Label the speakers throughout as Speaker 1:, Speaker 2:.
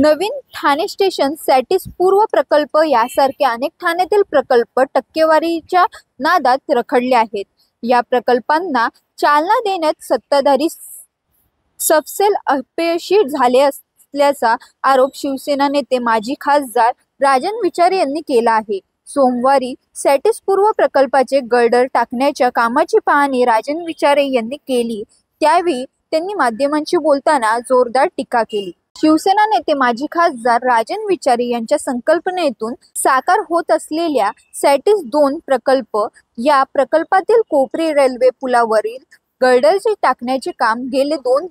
Speaker 1: नवीन Thane station सॅटिस पूर्व प्रकल्प यासारखे अनेक ठाण्यातील प्रकल्प टक्केवारीच्या नादात रखडले आहेत। या प्रकल्पांना चालना देण्यात सत्ताधारी सपसेल अपयशी झाले असल्याचा आरोप शिवसेना नेते माजी खासदार राजन विचारे यांनी केला आहे। सोमवारी सॅटिस पूर्व प्रकल्पाचे गर्डर टाकण्याच्या कामाची पाहणी राजन विचारे यांनी केली। त्यावेळी त्यांनी माध्यमांशी बोलताना जोरदार टीका केली। शिवसेना नेते माजी खासदार राजन विचारे यांच्या संकल्पनेतून साकार होत असलेल्या सॅटिस 2 प्रकल्प या प्रकल्पातील कोपरी रेल्वे पुलावरील गर्डरचे टाकण्याचे काम गेले 2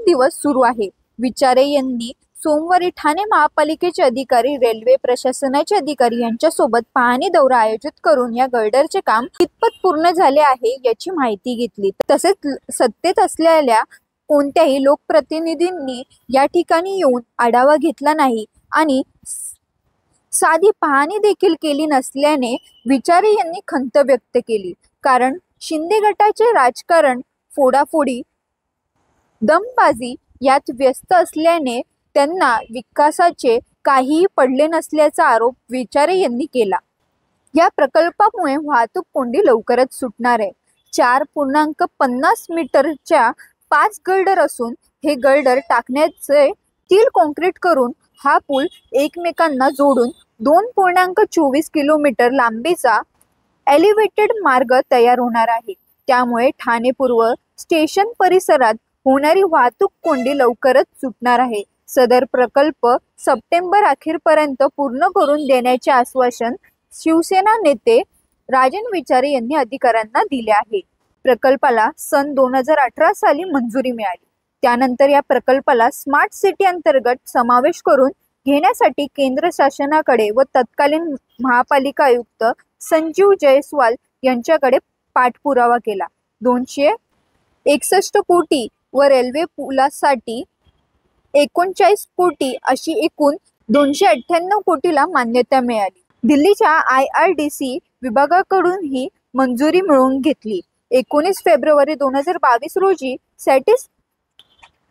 Speaker 1: दिवस सुरू आहे। विचारे यांनी सोमवारी ठाणे महापालिकेचे अधिकारी, रेल्वे प्रशासनाचे अधिकारी यांच्यासोबत पाहणी दौरा आयोजित करून या गर्डरचे काम कितपत पूर्ण झाले आहे याची माहिती घेतली। तसेच सत्तेत असलेल्या कोणत्याही लोकप्रतिनिधींनी या ठिकाणी येऊन आढावा घेतला नाही आणि साधी पाहणी देखील केली नसल्याने विचारे यांनी खंत व्यक्त केली। कारण शिंदे गटाचे राजकारण, फोडाफोडी, दमबाजी यात व्यस्त असल्याने त्यांना विकासाचे काहीही पडले नसल्याचा आरोप विचारे यांनी केला। या प्रकल्पामुळे वाहतूक कोंडी लवकरच सुटणार आहे। 4.50 मीटरच्या 5 गर्डर असून हे गर्डर टाकण्याचे स्टील कॉन्क्रीट करून हा पूल एकमेकांना जोडून 2.24 किलोमीटर लांबीचा एलिव्हेटेड मार्ग तयार होणार आहे। त्यामुळे ठाणे पूर्व स्टेशन परिसरात होणारी वाहतूक कोंडी लवकरच सुटणार आहे। सदर प्रकल्प सप्टेंबर अखेरपर्यंत पूर्ण करून देण्याचे आश्वासन शिवसेना नेते राजन विचारे यांनी अधिकाऱ्यांना दिले आहे। प्रकल्पाला सन 2018 साली मंजुरी मिळाली। त्यानंतर या प्रकल्पाला स्मार्ट सिटी अंतर्गत समावेश करून घेण्यासाठी केंद्र शासनाकडे व तत्कालीन महापालिका आयुक्त संजीव जयस्वाल यांच्याकडे पाठपुरावा केला। 261 कोटी व रेल्वे पुलासाठी 39 कोटी अशी एकूण 298 कोटीला मान्यता मिळाली। दिल्लीच्या IRDC विभागाकडून ही मंजुरी मिळवून घेतली। 19 फेब्रुवारी 2022 रोजी सॅटिस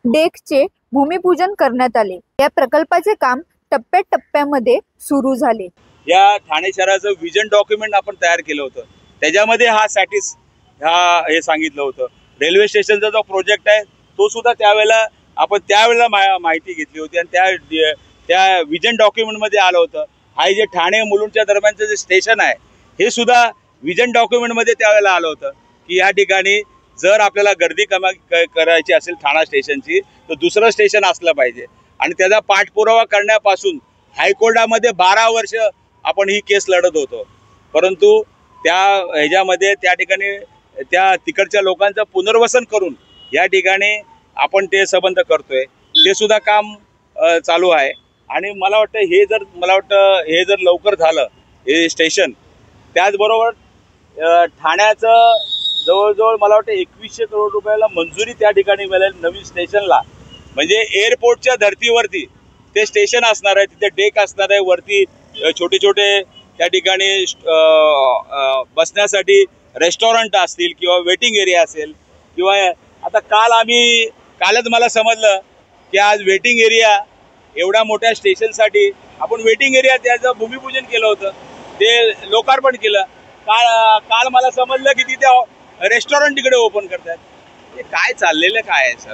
Speaker 1: डेकचे भूमिपूजन करण्यात आले। या प्रकल्पाचे काम टप्प्याटप्प्यामध्ये सुरू झाले।
Speaker 2: या ठाणे शहराचं विजन डॉक्युमेंट आपण तयार केलं होतं, त्याच्यामध्ये हा सॅटिस हे सांगितलं होतं। रेल्वे स्टेशनचा जो प्रोजेक्ट आहे तो सुद्धा त्यावेळेला माहिती घेतली होती आणि त्या विजन डॉक्युमेंटमध्ये आलं होतं। हा जे ठाणे मुलुंडच्या दरम्यानचं जे स्टेशन आहे हे सुद्धा विजन डॉक्युमेंटमध्ये त्यावेळेला आलं होतं की या ठिकाणी जर आपल्याला गर्दी कमी करायची असेल ठाणा स्टेशनची तर दुसरं स्टेशन असलं पाहिजे। आणि त्याचा पाठपुरावा करण्यापासून हायकोर्टामध्ये 12 वर्ष आपण ही केस लढत होतो, परंतु ह्याच्यामध्ये त्या ठिकाणी त्या तिकडच्या लोकांचं पुनर्वसन करून या ठिकाणी आपण ते संबंध करतोय, ते सुद्धा काम चालू आहे। आणि मला वाटतं हे जर लवकर झालं हे स्टेशन, त्याचबरोबर ठाण्याचं जवळजवळ मला वाटतं 2100 करोड रुपयाला मंजुरी त्या ठिकाणी मिळेल नवीन स्टेशनला। म्हणजे एअरपोर्टच्या धर्तीवरती ते स्टेशन असणार आहे, तिथे डेक असणार आहे, वरती छोटे छोटे त्या ठिकाणी बसण्यासाठी रेस्टॉरंट असतील किंवा वेटिंग एरिया असेल किंवा आता कालच मला समजलं की आज वेटिंग एरिया एवढ्या मोठ्या स्टेशनसाठी आपण वेटिंग एरिया त्याचं भूमिपूजन केलं होतं, ते लोकार्पण केलं। काल मला समजलं की तिथे रेस्टॉरंट तिकडे ओपन करतात। हे काय चाललेलं काय आहे सर?